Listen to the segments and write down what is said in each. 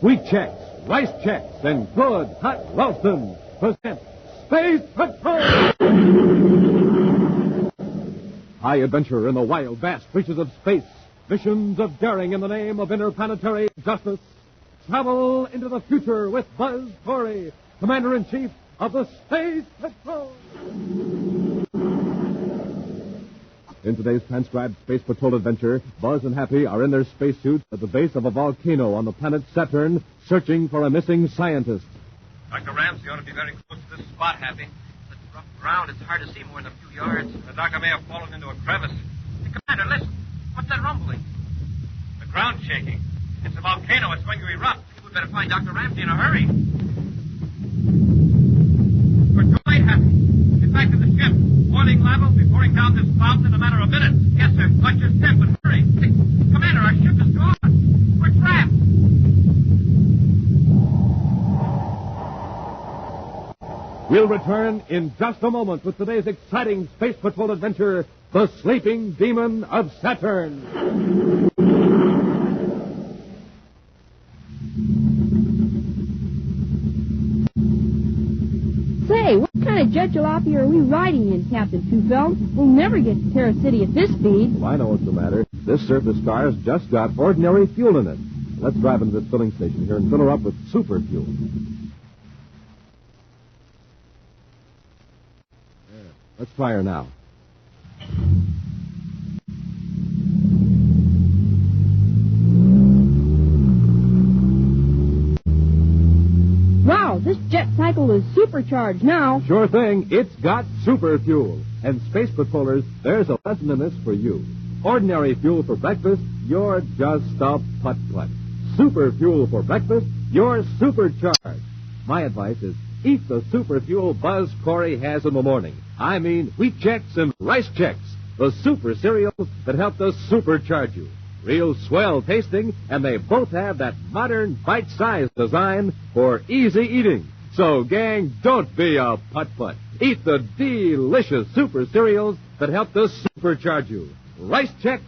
Wheat Checks, Rice Checks, and good hot Ralston present Space Patrol! High adventure in the wild, vast reaches of space. Missions of daring in the name of interplanetary justice. Travel into the future with Buzz Corey, Commander-in-Chief of the Space Patrol. In today's transcribed Space Patrol adventure, Buzz and Happy are in their spacesuits at the base of a volcano on the planet Saturn, searching for a missing scientist. Dr. Ramsey ought to be very close to this spot, Happy. It's rough ground. It's hard to see more than a few yards. The doctor may have fallen into a crevice. Hey, Commander, listen. What's that rumbling? The ground's shaking. It's a volcano. It's going to erupt. We'd better find Dr. Ramsey in a hurry. We're too late, Happy. Get back to the ship. Boiling lava will be pouring down this fountain in a matter of minutes. Yes, sir. Watch your step and hurry. Hey, Commander, our ship is gone. We're trapped. We'll return in just a moment with today's exciting Space Patrol adventure, The Sleeping Demon of Saturn. Say, what kind of jet jalopy are we riding in, Captain Two-Felt? We'll never get to Terra City at this speed. Well, I know what's the matter. This surface car's just got ordinary fuel in it. Let's drive into this filling station here and fill her up with super fuel. Let's try her now. Wow, this jet cycle is supercharged now. Sure thing. It's got super fuel. And Space Patrollers, there's a lesson in this for you. Ordinary fuel for breakfast, you're just a putt-putt. Super fuel for breakfast, you're supercharged. My advice is eat the super fuel Buzz Corey has in the morning. I mean Wheat Checks and Rice Checks, the super cereals that help to supercharge you. Real swell tasting, and they both have that modern bite-sized design for easy eating. So, gang, don't be a putt-putt. Eat the delicious super cereals that help to supercharge you. Rice Checks,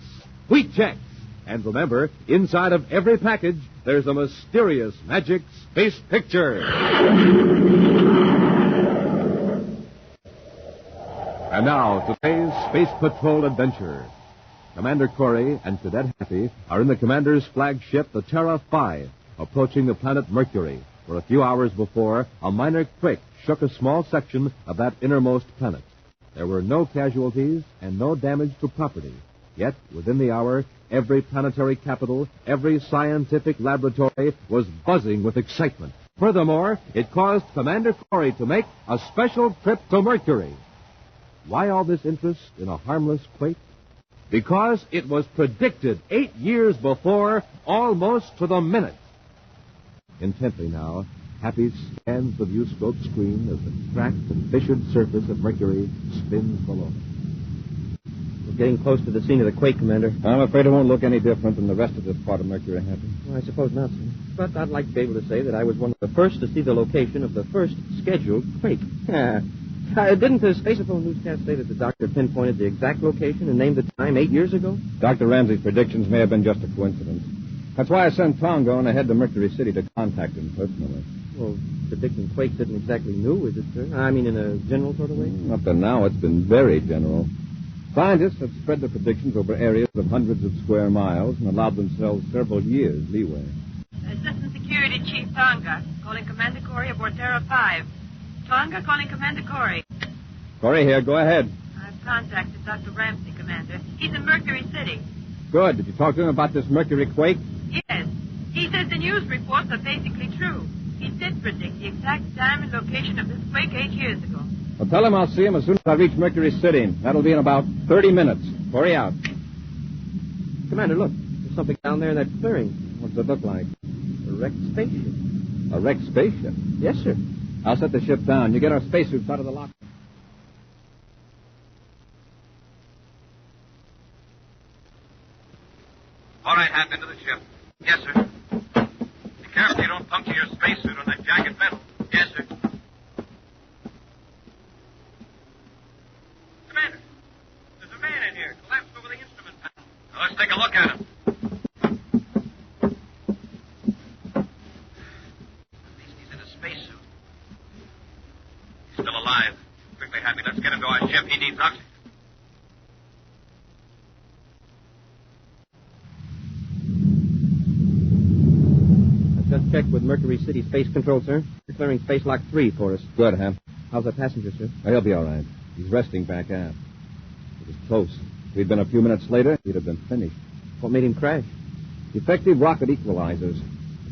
Wheat Checks. And remember, inside of every package, there's a mysterious magic space picture. And now, today's Space Patrol adventure. Commander Corey and Cadet Happy are in the commander's flagship, the Terra 5, approaching the planet Mercury, where a few hours before, a minor quake shook a small section of that innermost planet. There were no casualties and no damage to property. Yet, within the hour, every planetary capital, every scientific laboratory was buzzing with excitement. Furthermore, it caused Commander Corey to make a special trip to Mercury. Why all this interest in a harmless quake? Because it was predicted 8 years before, almost to the minute. Intently now, Happy scans the viewscope screen as the cracked and fissured surface of Mercury spins below. We're getting close to the scene of the quake, Commander. I'm afraid it won't look any different than the rest of this part of Mercury, Happy. Well, I suppose not, sir. But I'd like to be able to say that I was one of the first to see the location of the first scheduled quake. Didn't the Space Patrol newscast say that the doctor pinpointed the exact location and named the time 8 years ago? Dr. Ramsey's predictions may have been just a coincidence. That's why I sent Tonga on ahead to Mercury City to contact him personally. Well, predicting quakes isn't exactly new, is it, sir? I mean, in a general sort of way? Up to now, it's been very general. Scientists have spread their predictions over areas of hundreds of square miles and allowed themselves several years leeway. Assistant Security Chief Tonga, calling Commander Corey aboard Terra 5. Tonga, calling Commander Corey. Corey here, go ahead. I've contacted Dr. Ramsey, Commander. He's in Mercury City. Good. Did you talk to him about this Mercury quake? Yes. He says the news reports are basically true. He did predict the exact time and location of this quake 8 years ago. Well, tell him I'll see him as soon as I reach Mercury City. That'll be in about 30 minutes. Corey out. Commander, look. There's something down there in that clearing. What's it look like? A wrecked spaceship. A wrecked spaceship? Yes, sir. I'll set the ship down. You get our spacesuits out of the locker. All right, Hap, into the ship. Yes, sir. Be careful you don't puncture your spacesuit on that jagged metal. Yes, sir. Commander, there's a man in here, collapsed over the instrument panel. Now, let's take a look at him. alive. Quickly, Happy, let's get him to our ship. He needs oxygen. Just checked with Mercury City Space Control, sir. They're clearing Space Lock 3 for us. Good, Hap. How's the passenger, sir? He'll be all right. He's resting back aft. It was close. If he'd been a few minutes later, he'd have been finished. What made him crash? Defective rocket equalizers.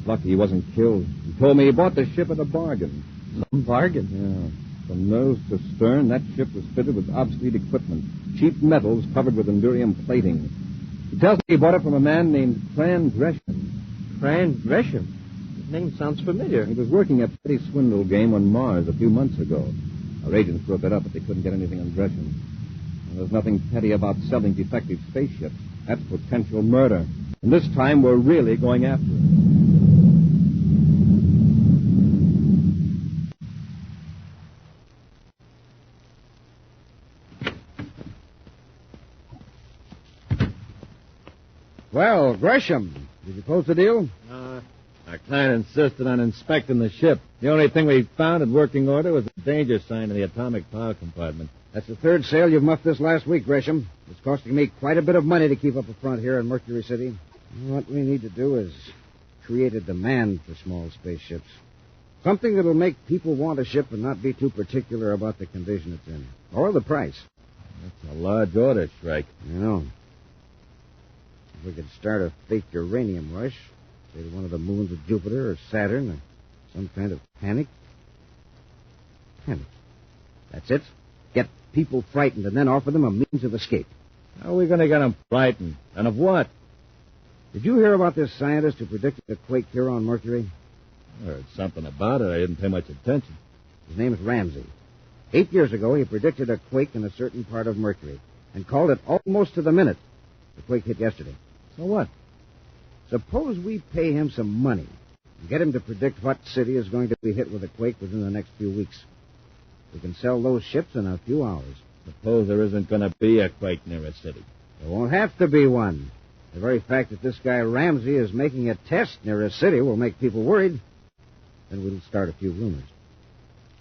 Lucky he wasn't killed. He told me he bought the ship at a bargain. Some bargain? Yeah. From nose to stern, that ship was fitted with obsolete equipment. Cheap metals covered with Endurium plating. He tells me he bought it from a man named Fran Gresham. Fran Gresham? His name sounds familiar. He was working a petty swindle game on Mars a few months ago. Our agents broke it up, but they couldn't get anything on Gresham. And there's nothing petty about selling defective spaceships. That's potential murder. And this time, we're really going after it. Well, Gresham, did you close the deal? Our client insisted on inspecting the ship. The only thing we found in working order was a danger sign in the atomic power compartment. That's the third sale you've muffed this last week, Gresham. It's costing me quite a bit of money to keep up a front here in Mercury City. What we need to do is create a demand for small spaceships. Something that'll make people want a ship and not be too particular about the condition it's in. Or the price. That's a large order, Shrike. You know. If we could start a fake uranium rush, say to one of the moons of Jupiter or Saturn, or some kind of panic. Panic. That's it. Get people frightened and then offer them a means of escape. How are we going to get them frightened? And of what? Did you hear about this scientist who predicted a quake here on Mercury? I heard something about it. I didn't pay much attention. His name is Ramsey. 8 years ago, he predicted a quake in a certain part of Mercury and called it almost to the minute. The quake hit yesterday. So what? Suppose we pay him some money and get him to predict what city is going to be hit with a quake within the next few weeks. We can sell those ships in a few hours. Suppose there isn't going to be a quake near a city. There won't have to be one. The very fact that this guy Ramsey is making a test near a city will make people worried. Then we'll start a few rumors.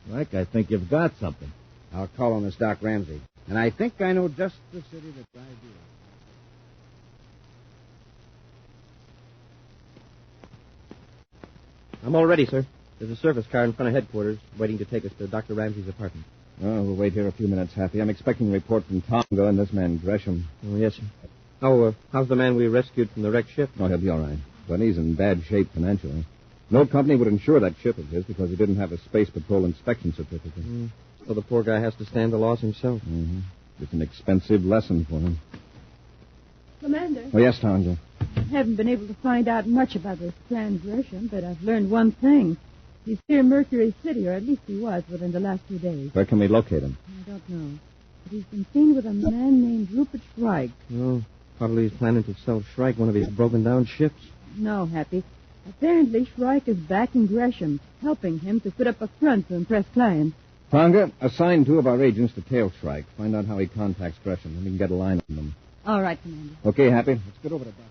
Like, I think you've got something. I'll call on this Doc Ramsey. And I think I know just the city that's ideal. I'm all ready, sir. There's a service car in front of headquarters waiting to take us to Dr. Ramsey's apartment. Oh, we'll wait here a few minutes, Happy. I'm expecting a report from Tonga and this man, Gresham. Oh, yes, sir. Oh, how's the man we rescued from the wrecked ship? Oh, he'll be all right. But he's in bad shape financially. No company would insure that ship of his because he didn't have a Space Patrol inspection certificate. So the poor guy has to stand the loss himself. Mm-hmm. It's an expensive lesson for him. Commander, Oh, yes, Tonga. I haven't been able to find out much about this Fran Gresham, but I've learned one thing. He's here in Mercury City, or at least he was within the last 2 days. Where can we locate him? I don't know. But he's been seen with a man named Rupert Shrike. Oh, probably he's planning to sell Shrike one of his broken-down ships. No, Happy. Apparently, Shrike is backing Gresham, helping him to put up a front to impress clients. Tonga, assign 2 of our agents to tail Shrike. Find out how he contacts Gresham, and we can get a line on them. All right, Commander. Okay, Happy. Let's get over to Dr.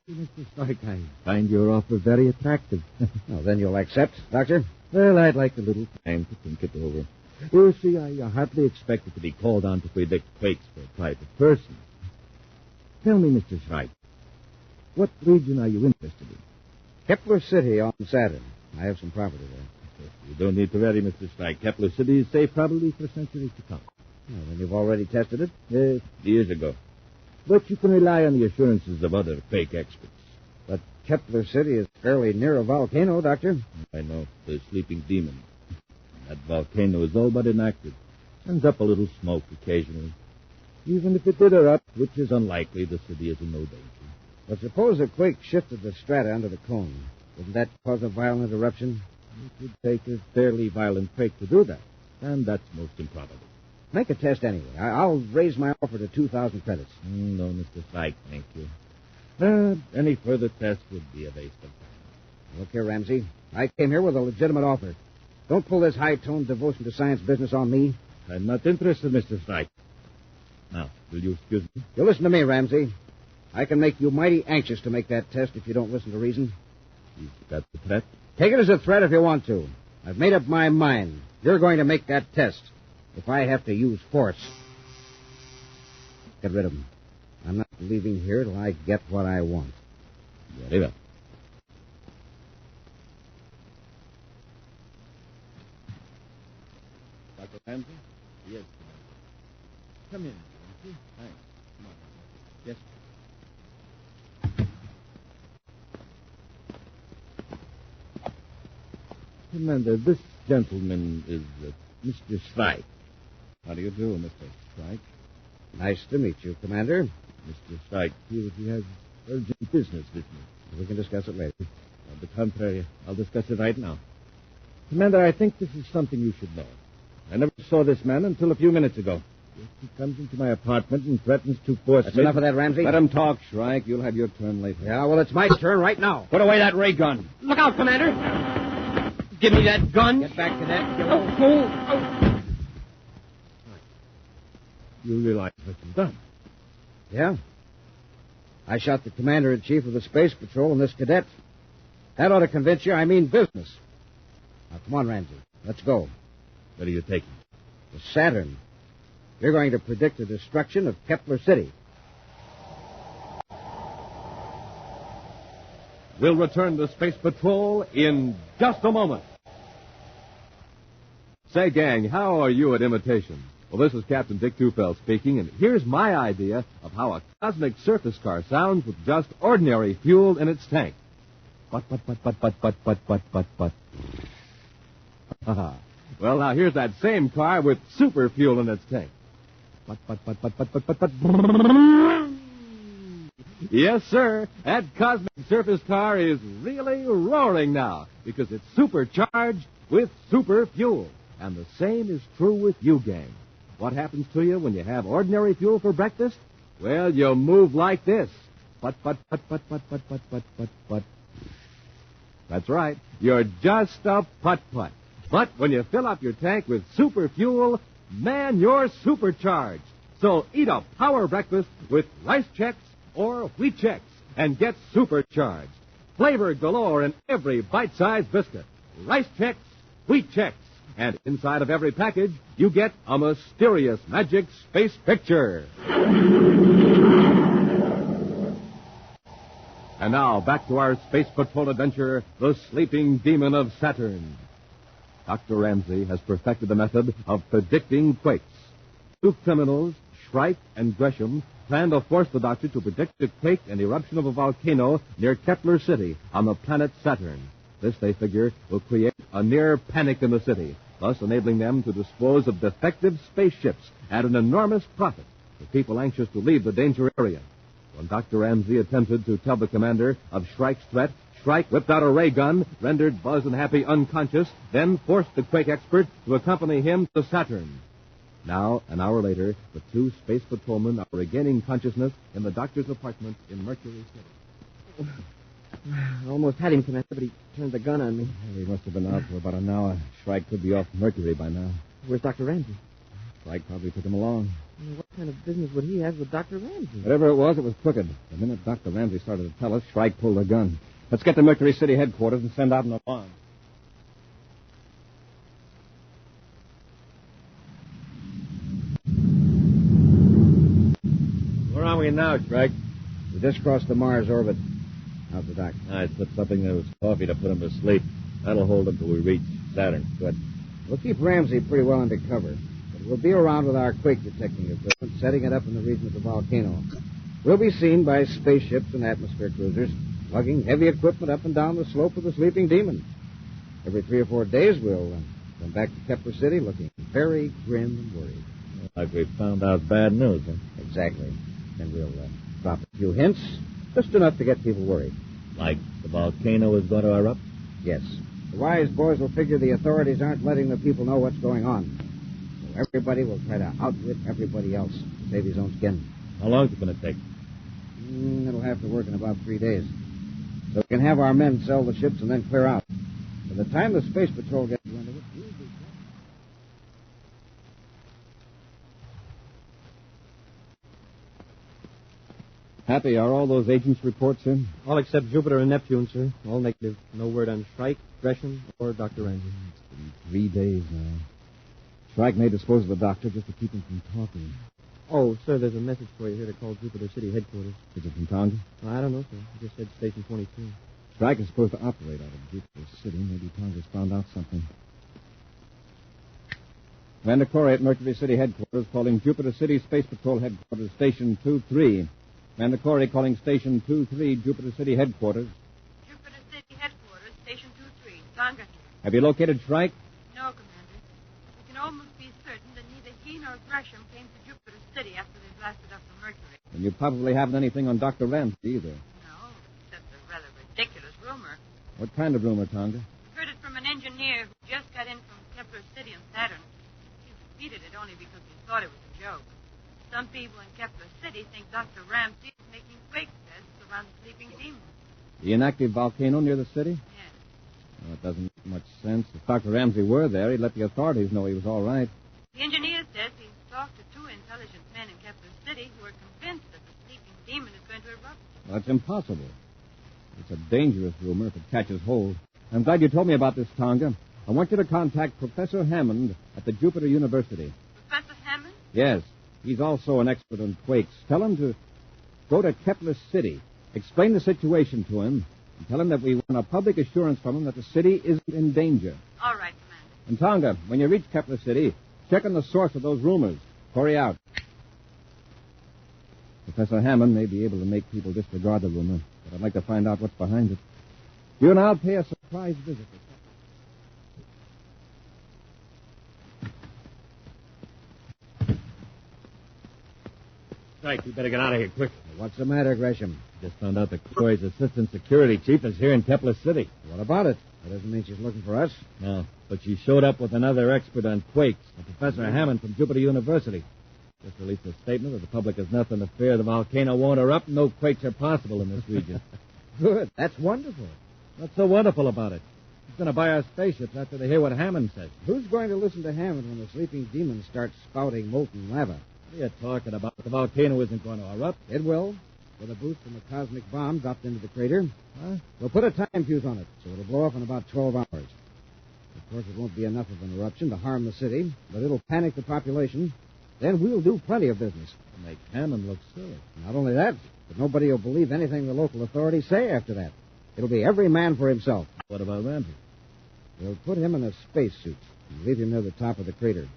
Mr. Stark, I find your offer very attractive. Well, then you'll accept, Doctor? Well, I'd like a little time to think it over. You see, I hardly expected to be called on to predict quakes for a private person. Tell me, Mr. Shrike, what region are you interested in? Kepler City on Saturn. I have some property there. You don't need to worry, Mr. Shrike. Kepler City is safe probably for centuries to come. Well, then you've already tested it? Yes, years ago. But you can rely on the assurances of other fake experts. But Kepler City is fairly near a volcano, Doctor. I know, the sleeping demon. That volcano is all but inactive. Sends up a little smoke occasionally. Even if it did erupt, which is unlikely, the city is in no danger. But suppose a quake shifted the strata under the cone. Wouldn't that cause a violent eruption? It would take a fairly violent quake to do that, and that's most improbable. Make a test anyway. I'll raise my offer to 2,000 credits. No, Mr. Shrike, thank you. Any further test would be a waste of time. Look here, Ramsey. I came here with a legitimate offer. Don't pull this high-toned devotion to science business on me. I'm not interested, Mr. Shrike. Now, will you excuse me? You listen to me, Ramsey. I can make you mighty anxious to make that test if you don't listen to reason. Is that the threat? Take it as a threat if you want to. I've made up my mind. You're going to make that test. If I have to use force. Get rid of him. I'm not leaving here till I get what I want. Very well. Dr. Ramsey? Yes. Come in, Ramsey. Thanks. Come on. Yes. Commander, this gentleman is Mr. Strike. How do you do, Mr. Strike? Nice to meet you, Commander. Mr. Strike feels he has urgent business with me. We can discuss it later. On the contrary, I'll discuss it right now. Commander, I think this is something you should know. I never saw this man until a few minutes ago. Yet he comes into my apartment and threatens to force That's me. enough of that, Ramsey. Let him talk, Shrike. You'll have your turn later. Yeah, well, it's my turn right now. Put away that ray gun. Look out, Commander. Give me that gun. Get back to that, killer. Oh. You realize what you've done. Yeah. I shot the commander-in-chief of the Space Patrol and this cadet. That ought to convince you I mean business. Now, come on, Ramsey. Let's go. Where are you taking? The Saturn. You're going to predict the destruction of Kepler City. We'll return to Space Patrol in just a moment. Say, gang, how are you at imitation? Well, this is Captain Dick Tufeld speaking, and here's my idea of how a cosmic surface car sounds with just ordinary fuel in its tank. But. Well, now here's that same car with super fuel in its tank. But. Yes, sir. That cosmic surface car is really roaring now because it's supercharged with super fuel. And the same is true with you, gang. What happens to you when you have ordinary fuel for breakfast? Well, you move like this. But. That's right. You're just a putt-putt. But when you fill up your tank with super fuel, man, you're supercharged. So eat a power breakfast with Rice Chex or Wheat Chex and get supercharged. Flavor galore in every bite-sized biscuit. Rice Chex, Wheat Chex. And inside of every package, you get a mysterious magic space picture. And now, back to our Space Patrol adventure, The Sleeping Demon of Saturn. Dr. Ramsey has perfected the method of predicting quakes. Two criminals, Shrike and Gresham, plan to force the doctor to predict a quake and eruption of a volcano near Kepler City on the planet Saturn. This, they figure, will create a near panic in the city, thus enabling them to dispose of defective spaceships at an enormous profit for people anxious to leave the danger area. When Dr. Ramsey attempted to tell the commander of Shrike's threat, Shrike whipped out a ray gun, rendered Buzz and Happy unconscious, then forced the quake expert to accompany him to Saturn. Now, an hour later, the two space patrolmen are regaining consciousness in the doctor's apartment in Mercury City. I almost had him, Commander, but he turned the gun on me. He must have been out for about an hour. Shrike could be off Mercury by now. Where's Dr. Ramsey? Shrike probably took him along. What kind of business would he have with Dr. Ramsey? Whatever it was crooked. The minute Dr. Ramsey started to tell us, Shrike pulled a gun. Let's get to Mercury City headquarters and send out an alarm. Where are we now, Shrike? We just crossed the Mars orbit. How's the doc? I put something in his coffee to put him to sleep. That'll hold him till we reach Saturn. Good. We'll keep Ramsey pretty well under cover. But we'll be around with our quake detecting equipment, setting it up in the region of the volcano. We'll be seen by spaceships and atmosphere cruisers, lugging heavy equipment up and down the slope of the sleeping demon. Every 3 or 4 days, we'll come back to Kepler City looking very grim and worried. Like we found out bad news, huh? Exactly. Then we'll drop a few hints, just enough to get people worried. Like the volcano is going to erupt? Yes. The wise boys will figure the authorities aren't letting the people know what's going on. So everybody will try to outwit everybody else to save his own skin. How long is it going to take? It'll have to work in about 3 days. So we can have our men sell the ships and then clear out. By the time the Space Patrol gets wind of it, we'll be... Happy, are all those agents' reports in? All except Jupiter and Neptune, sir. All negative. No word on Shrike, Gresham, or Dr. Ramsey. It's been 3 days now. Shrike may dispose of the doctor just to keep him from talking. Oh, sir, there's a message for you here to call Jupiter City headquarters. Is it from Tonga? Well, I don't know, sir. It just said Station 22. Shrike is supposed to operate out of Jupiter City. Maybe Tonga's found out something. Commander Corey at Mercury City headquarters calling Jupiter City Space Patrol headquarters, Station 23. Commander Corey calling Station 23, Jupiter City headquarters. Jupiter City headquarters, Station 23. Tonga here. Have you located Shrike? No, Commander. We can almost be certain that neither he nor Gresham came to Jupiter City after they blasted up the Mercury. And you probably haven't anything on Dr. Ramsey either. No, except a rather ridiculous rumor. What kind of rumor, Tonga? We heard it from an engineer who just got in from Kepler City on Saturn. He repeated it only because he thought it was a joke. Some people in Kepler City think Dr. Ramsey is making quake tests around the sleeping demon. The inactive volcano near the city? Yes. Well, it doesn't make much sense. If Dr. Ramsey were there, he'd let the authorities know he was all right. The engineer says he's talked to two intelligent men in Kepler City who are convinced that the sleeping demon is going to erupt. Well, that's impossible. It's a dangerous rumor if it catches hold. I'm glad you told me about this, Tonga. I want you to contact Professor Hammond at the Jupiter University. Professor Hammond? Yes. He's also an expert on quakes. Tell him to go to Kepler City. Explain the situation to him. And tell him that we want a public assurance from him that the city isn't in danger. All right, Commander. And Tonga, when you reach Kepler City, check on the source of those rumors. Corey out. Professor Hammond may be able to make people disregard the rumor, but I'd like to find out what's behind it. You and I'll pay a surprise visit. Right, you better get out of here quick. What's the matter, Gresham? Just found out that Corey's assistant security chief is here in Kepler City. What about it? That doesn't mean she's looking for us. No, but she showed up with another expert on quakes, Professor Hammond from Jupiter University. Just released a statement that the public has nothing to fear. The volcano won't erupt. No quakes are possible in this region. Good. That's wonderful. What's so wonderful about it? She's going to buy our spaceships after they hear what Hammond says. Who's going to listen to Hammond when the sleeping demon starts spouting molten lava? What are you talking about? The volcano isn't going to erupt. It will. With a boost from a cosmic bomb dropped into the crater. Huh? We'll put a time fuse on it, so it'll blow up in about 12 hours. Of course, it won't be enough of an eruption to harm the city, but it'll panic the population. Then we'll do plenty of business. Make Hammond look silly. Not only that, but nobody will believe anything the local authorities say after that. It'll be every man for himself. What about Ramsey? We'll put him in a spacesuit and leave him near the top of the crater.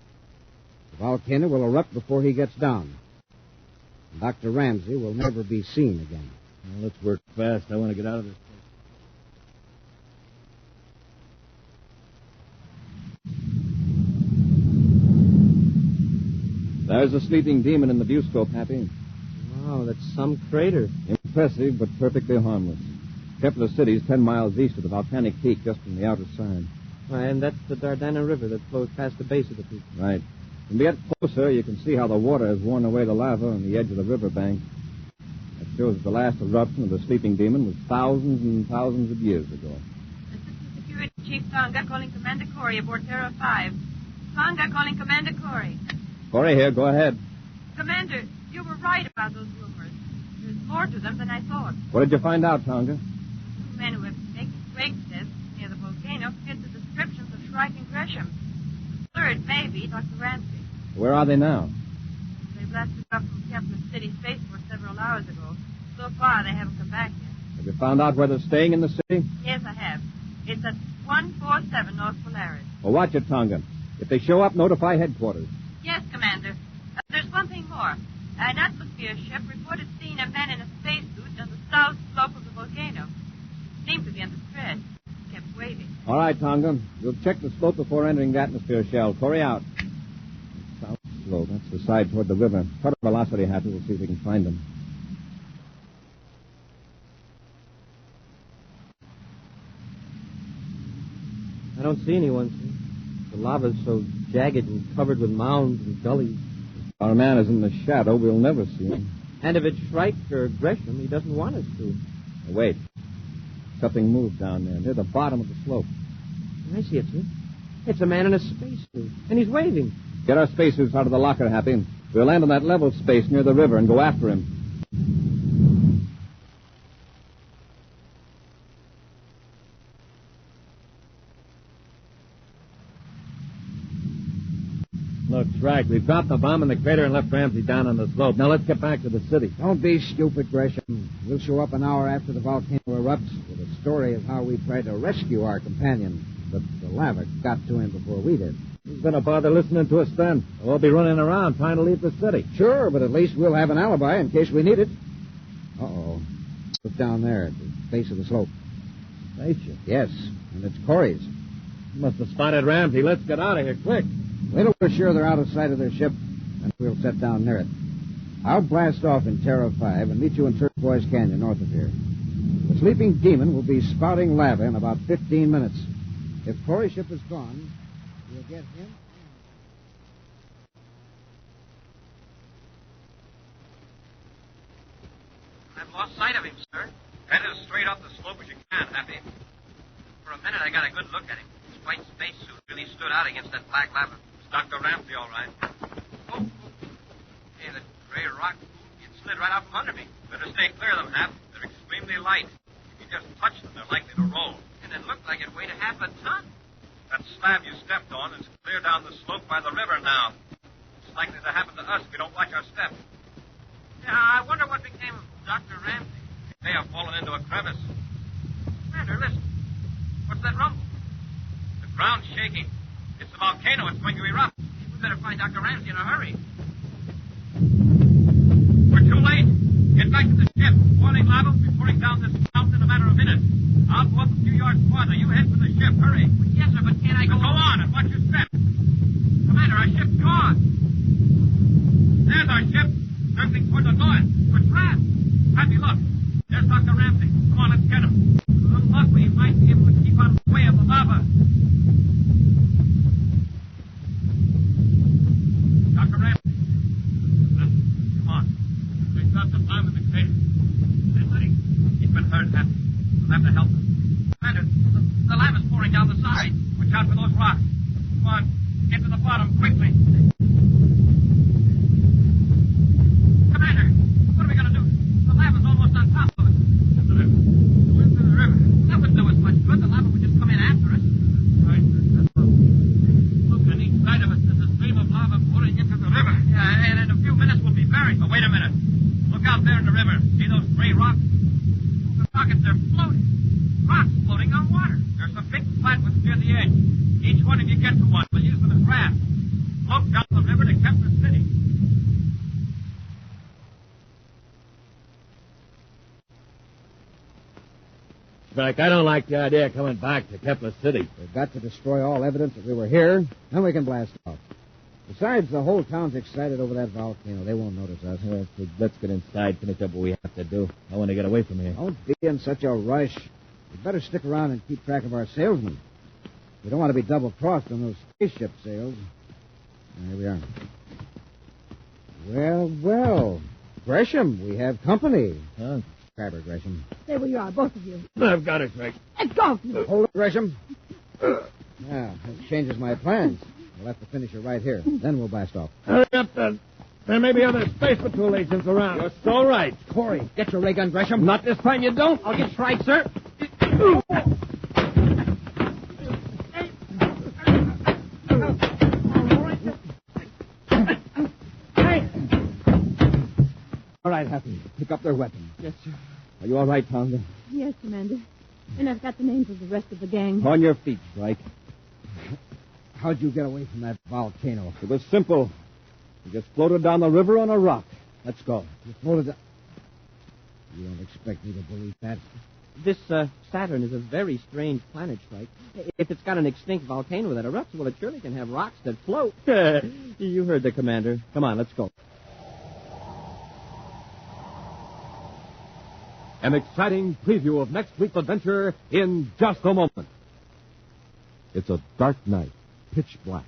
The volcano will erupt before he gets down. Dr. Ramsey will never be seen again. Well, let's work fast. I want to get out of this place. There's a sleeping demon in the viewscope, Happy. Wow, that's some crater. Impressive, but perfectly harmless. Kepler City's 10 miles east of the volcanic peak, just from the outer side. And that's the Dardana River that flows past the base of the peak. Right. When we get closer, you can see how the water has worn away the lava on the edge of the riverbank. That shows that the last eruption of the sleeping demon was thousands and thousands of years ago. Assistant Security Chief Tonga calling Commander Corey aboard Terra 5. Tonga calling Commander Corey. Corey here, go ahead. Commander, you were right about those rumors. There's more to them than I thought. What did you find out, Tonga? Two men who have been making quake tests near the volcano fit the descriptions of Shrike and Gresham. The third may be Dr. Ramsey. Where are they now? They blasted up from Kepler City Spaceport several hours ago. So far, they haven't come back yet. Have you found out where they're staying in the city? Yes, I have. It's at 147 North Polaris. Well, watch it, Tonga. If they show up, notify headquarters. Yes, Commander. There's one thing more. An atmosphere ship reported seeing a man in a spacesuit on the south slope of the volcano. Seemed to be under stress. Kept waving. All right, Tonga. We'll check the slope before entering the atmosphere shell. Corey out. South slope. That's the side toward the river. Cut a velocity, Happy. We'll see if we can find them. I don't see anyone, sir. The lava's so jagged and covered with mounds and gullies. Our man is in the shadow. We'll never see him. And if it's Shrike or Gresham, he doesn't want us to. Now, wait. Something moved down there, near the bottom of the slope. I see it, sir. It's a man in a spacesuit, and he's waving. Get our spacesuits out of the locker, Happy. We'll land on that level space near the river and go after him. That's right. We've dropped the bomb in the crater and left Ramsey down on the slope. Now let's get back to the city. Don't be stupid, Gresham. We'll show up an hour after the volcano erupts with a story of how we tried to rescue our companion, but the lava got to him before we did. Who's going to bother listening to us then? We'll be running around trying to leave the city. Sure, but at least we'll have an alibi in case we need it. Uh-oh. Look down there at the base of the slope. Spaceship? Yes, and it's Corey's. You must have spotted Ramsey. Let's get out of here, quick. Wait till we're sure they're out of sight of their ship, and we'll set down near it. I'll blast off in Terra 5 and meet you in Turquoise Canyon north of here. The sleeping demon will be spouting lava in about 15 minutes. If Corey's ship is gone, we'll get him. I've lost sight of him, sir. Head as straight up the slope as you can, Happy. For a minute, I got a good look at him. His white spacesuit really stood out against that black lava. It's Dr. Ramsey, all right. Oh. Hey, the gray rock, it slid right out from under me. Better stay clear of them, Hap. They're extremely light. If you just touch them, they're likely to roll. And it looked like it weighed a half a ton. That slab you stepped on is clear down the slope by the river now. It's likely to happen to us if we don't watch our steps. Yeah, I wonder what became of Dr. Ramsey. He may have fallen into a crevice. Commander, listen. What's that rumble? The ground's shaking. It's the volcano. It's going to erupt. We better find Dr. Ramsey in a hurry. We're too late. Get back to the ship. Boiling lava will be pouring down this mountain in a matter of minutes. I'll go up a few yards farther. You head for the ship. Hurry. Yes, sir, but can't I go on and watch your step? Commander, our ship's gone. There's our ship. Circling toward the north. We're trapped. Happy, look. There's Dr. Ramsey. Come on, let's get him. With a little luck, we might be able to keep out of the way of the lava. Dr. Ramsey. Come on. They dropped the bomb in the crater. He's been hurt, Happy. We'll have to help him. Commander, the lava's pouring down the side. Watch out for those rocks. Come on. Get to the bottom quickly. Commander, what are we going to do? The lava's almost on top of us. Into the river. Into the river. That wouldn't do us much good. The lava would just come in after us. Right. Look, on each side of us, there's a stream of lava pouring into the river. Yeah, and in a few minutes we'll be buried. But wait a minute. Look out there in the river. See those gray rocks? The rockets, they're floating. Rocks floating on water. There's some big flat ones near the edge. Each one of you get to one. We'll use them as rafts. Float down the river to Kepler City. Frank, I don't like the idea of coming back to Kepler City. We've got to destroy all evidence that we were here, then we can blast off. Besides, the whole town's excited over that volcano. They won't notice us. Let's get inside, finish up what we have to do. I want to get away from here. Don't be in such a rush. We'd better stick around and keep track of our salesmen. We don't want to be double-crossed on those spaceship sales. Here we are. Well. Gresham, we have company. Huh? Grab her, Gresham. Stay where you are, both of you. I've got it, Frank. Let go. Hold it, Gresham. Now, that changes my plans. We'll have to finish it right here. Then we'll blast off. Hurry up, then. There may be other Space Patrol agents around. You're so right. Corey, get your ray gun, Gresham. Not this time you don't. I'll get tried, sir. All right, Happy. Pick up their weapons. Yes, sir. Are you all right, Tonga? Yes, Commander. And I've got the names of the rest of the gang. On your feet, Strike. How'd you get away from that volcano? It was simple. We just floated down the river on a rock. Let's go. You floated down... You don't expect me to believe that? This Saturn is a very strange planet, Strike. If it's got an extinct volcano that erupts, well, it surely can have rocks that float. You heard the commander. Come on, let's go. An exciting preview of next week's adventure in just a moment. It's a dark night, pitch black.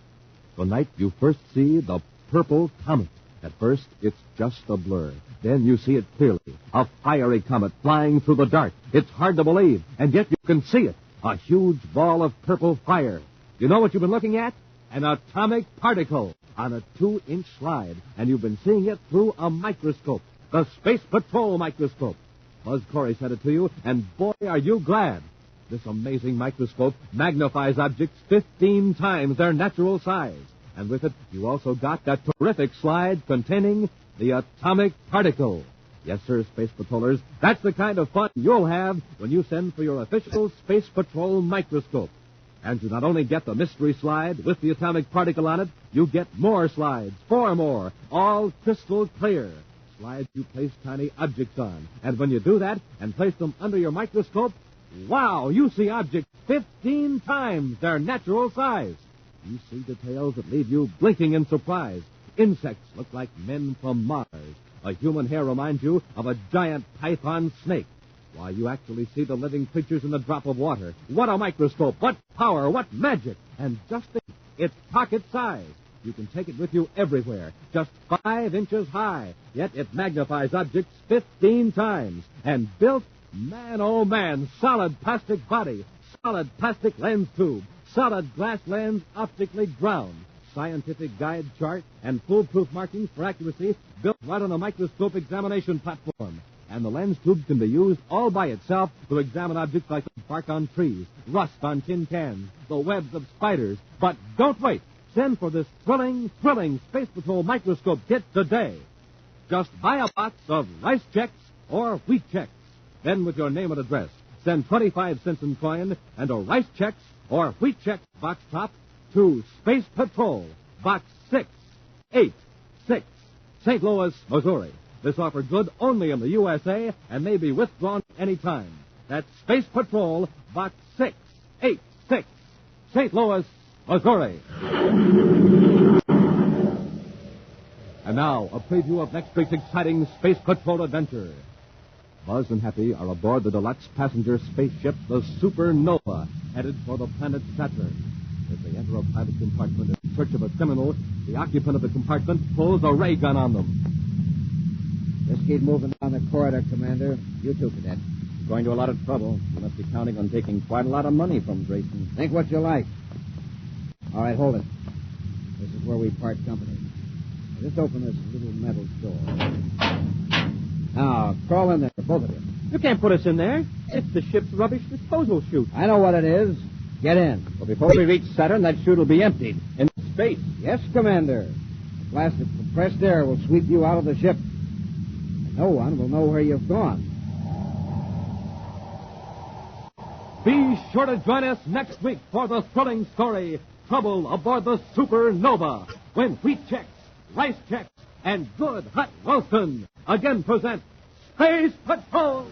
The night you first see the purple comet. At first, it's just a blur. Then you see it clearly. A fiery comet flying through the dark. It's hard to believe, and yet you can see it. A huge ball of purple fire. You know what you've been looking at? An atomic particle on a 2-inch slide. And you've been seeing it through a microscope. The Space Patrol microscope. Buzz Corey sent it to you, and boy, are you glad. This amazing microscope magnifies objects 15 times their natural size. And with it, you also got that terrific slide containing the atomic particle. Yes, sir, Space Patrollers, that's the kind of fun you'll have when you send for your official Space Patrol microscope. And you not only get the mystery slide with the atomic particle on it, you get more slides, 4 more, all crystal clear. Slides you place tiny objects on. And when you do that and place them under your microscope, wow, you see objects 15 times their natural size. You see details that leave you blinking in surprise. Insects look like men from Mars. A human hair reminds you of a giant python snake. Why, you actually see the living creatures in a drop of water. What a microscope! What power! What magic! And just think, it's pocket size. You can take it with you everywhere, just 5 inches high. Yet it magnifies objects 15 times. And built, man, oh man, solid plastic body, solid plastic lens tube, solid glass lens optically ground, scientific guide chart, and foolproof markings for accuracy built right on a microscope examination platform. And the lens tube can be used all by itself to examine objects like the bark on trees, rust on tin cans, the webs of spiders. But don't wait. Send for this thrilling Space Patrol microscope kit today. Just buy a box of rice checks or wheat checks. Then with your name and address, send 25 cents in coin and a rice checks or wheat checks box top to Space Patrol, Box 686, St. Louis, Missouri. This offer good only in the USA and may be withdrawn any time. That's Space Patrol, Box 686, St. Louis, Missouri. And now, a preview of next week's exciting Space Patrol adventure. Buzz and Happy are aboard the deluxe passenger spaceship, the Supernova, headed for the planet Saturn. As they enter a private compartment in search of a criminal, the occupant of the compartment pulls a ray gun on them. Just keep moving down the corridor, Commander. You too, Cadet. Going to a lot of trouble. You must be counting on taking quite a lot of money from Grayson. Think what you like. All right, hold it. This is where we part company. Just open this little metal door. Now, crawl in there, both of you. You can't put us in there. It's the ship's rubbish disposal chute. I know what it is. Get in. Well, before we reach Saturn, that chute will be emptied. In space. Yes, Commander. The blast of compressed air will sweep you out of the ship. And no one will know where you've gone. Be sure to join us next week for the thrilling story, Trouble Aboard the Supernova, when wheat checks, rice checks, and good hot Ralston again present Space Patrol!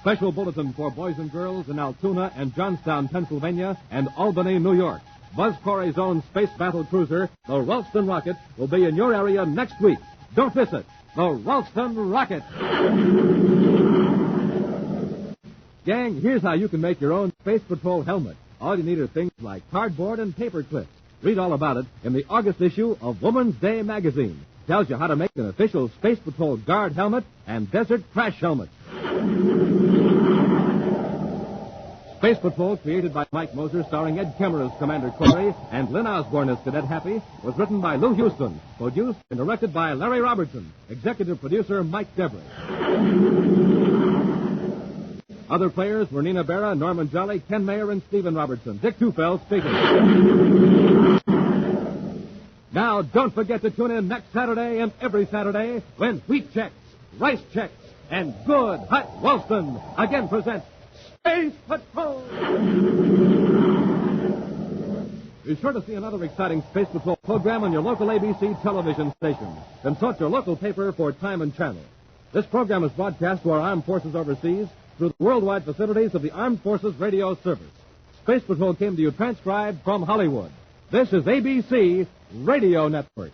Special bulletin for boys and girls in Altoona and Johnstown, Pennsylvania, and Albany, New York. Buzz Corey's own space battle cruiser, the Ralston Rocket, will be in your area next week. Don't miss it. The Ralston Rocket. Gang, here's how you can make your own Space Patrol helmet. All you need are things like cardboard and paper clips. Read all about it in the August issue of Woman's Day magazine. Tells you how to make an official Space Patrol guard helmet and desert crash helmet. Space Patrol, created by Mike Moser, starring Ed Kemmer as Commander Corey and Lynn Osborne as Cadet Happy, was written by Lou Houston, produced and directed by Larry Robertson, executive producer Mike Devery. Other players were Nina Berra, Norman Jolly, Ken Mayer, and Stephen Robertson. Dick Tufeld speaking. Now, don't forget to tune in next Saturday and every Saturday when wheat checks, rice checks, and good hot Ralston again present Space Patrol! Be sure to see another exciting Space Patrol program on your local ABC television station. Consult your local paper for time and channel. This program is broadcast to our armed forces overseas through the worldwide facilities of the Armed Forces Radio Service. Space Patrol came to you transcribed from Hollywood. This is ABC Radio Network.